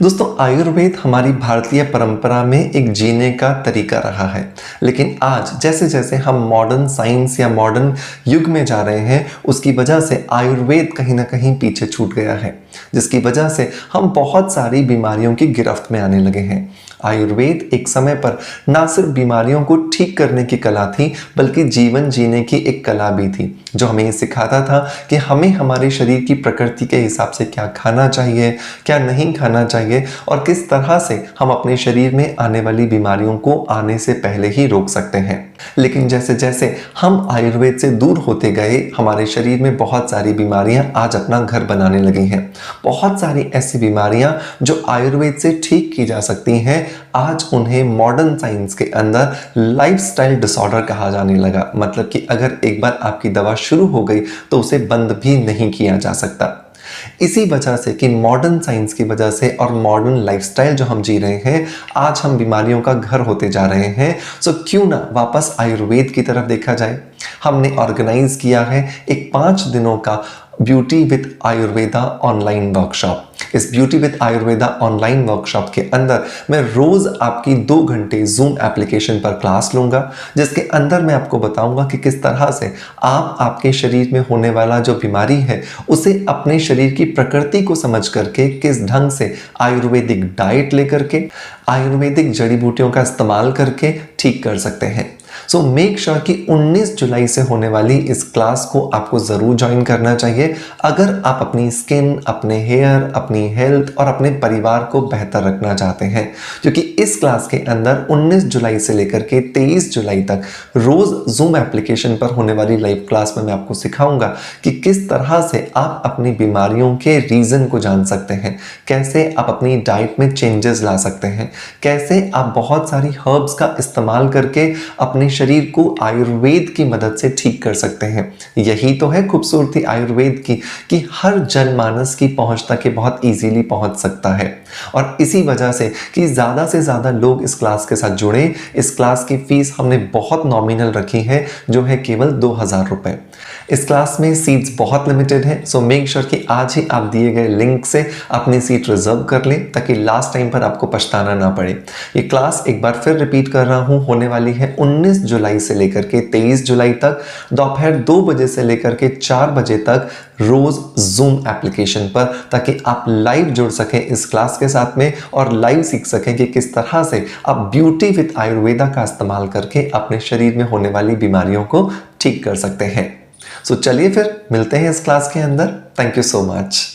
दोस्तों, आयुर्वेद हमारी भारतीय परंपरा में एक जीने का तरीका रहा है। लेकिन आज जैसे जैसे हम मॉडर्न साइंस या मॉडर्न युग में जा रहे हैं, उसकी वजह से आयुर्वेद कहीं ना कहीं पीछे छूट गया है, जिसकी वजह से हम बहुत सारी बीमारियों की गिरफ्त में आने लगे हैं। आयुर्वेद एक समय पर ना सिर्फ बीमारियों को ठीक करने की कला थी, बल्कि जीवन जीने की एक कला भी थी, जो हमें सिखाता था कि हमें हमारे शरीर की प्रकृति के हिसाब से क्या खाना चाहिए, क्या नहीं खाना चाहिए और किस तरह से हम अपने शरीर में आने वाली बीमारियों को आने से पहले ही रोक सकते हैं। लेकिन जैसे जैसे हम आयुर्वेद से दूर होते गए, हमारे शरीर में बहुत सारी बीमारियां आज अपना घर बनाने लगी हैं। बहुत सारी ऐसी बीमारियां जो आयुर्वेद से ठीक की जा सकती हैं, आज उन्हें मॉडर्न साइंस के अंदर लाइफस्टाइल डिसऑर्डर कहा जाने लगा। मतलब कि अगर एक बार आपकी दवा शुरू हो गई तो उसे बंद भी नहीं किया जा सकता। इसी वजह से कि मॉडर्न साइंस की वजह से और मॉडर्न लाइफस्टाइल जो हम जी रहे हैं, आज हम बीमारियों का घर होते जा रहे हैं। सो क्यों ना वापस आयुर्वेद की तरफ देखा जाए। हमने ऑर्गेनाइज किया है एक 5 दिनों का beauty with Ayurveda online workshop. इस beauty with Ayurveda online workshop के अंदर मैं रोज आपकी 2 घंटे जूम एप्लीकेशन पर क्लास लूंगा, जिसके अंदर मैं आपको बताऊंगा कि किस तरह से आप आपके शरीर में होने वाला जो बीमारी है उसे अपने शरीर की प्रकृति को समझ करके किस ढंग से आयुर्वेदिक डाइट लेकर के, आयुर्वेदिक जड़ी बूटियों का इस्तेमाल करके ठीक कर सकते हैं। सो मेक श्योर कि 19 जुलाई से होने वाली इस क्लास को आपको जरूर ज्वाइन करना चाहिए, अगर आप अपनी स्किन, अपने हेयर, अपनी हेल्थ और अपने परिवार को बेहतर रखना चाहते हैं। क्योंकि इस क्लास के अंदर 19 जुलाई से लेकर के 23 जुलाई तक रोज जूम एप्लीकेशन पर होने वाली लाइव क्लास में मैं आपको सिखाऊंगा कि किस तरह से आप अपनी बीमारियों के रीजन को जान सकते हैं, कैसे आप अपनी डाइट में चेंजेस ला सकते हैं, कैसे आप बहुत सारी हर्ब्स का इस्तेमाल करके अपने शरीर को आयुर्वेद की मदद से ठीक कर सकते हैं। यही तो है खूबसूरती आयुर्वेद की कि हर जनमानस की पहुंच तक ये बहुत इजीली पहुंच सकता है। और इसी वजह से कि ज़्यादा से ज़्यादा लोग इस क्लास के साथ जुड़े, इस क्लास की फीस हमने बहुत नॉमिनल रखी है, जो है केवल 2000 रुपए। इस क्लास में सीट्स बहुत लिमिटेड है। सो मेक श्योर कि आज ही आप दिए गए लिंक से अपनी सीट रिजर्व कर लें, ताकि लास्ट टाइम पर आपको पछताना ना पड़े। ये क्लास एक बार फिर रिपीट कर रहा हूँ, होने वाली है 19 जुलाई से लेकर के 23 जुलाई तक, दोपहर 2 बजे से लेकर के 4 बजे तक, रोज जूम एप्लीकेशन पर, ताकि आप लाइव जुड़ सकें इस क्लास के साथ में और लाइव सीख सकें कि किस तरह से आप ब्यूटी विद आयुर्वेदा का इस्तेमाल करके अपने शरीर में होने वाली बीमारियों को ठीक कर सकते हैं। सो चलिए फिर मिलते हैं इस क्लास के अंदर। Thank you so much.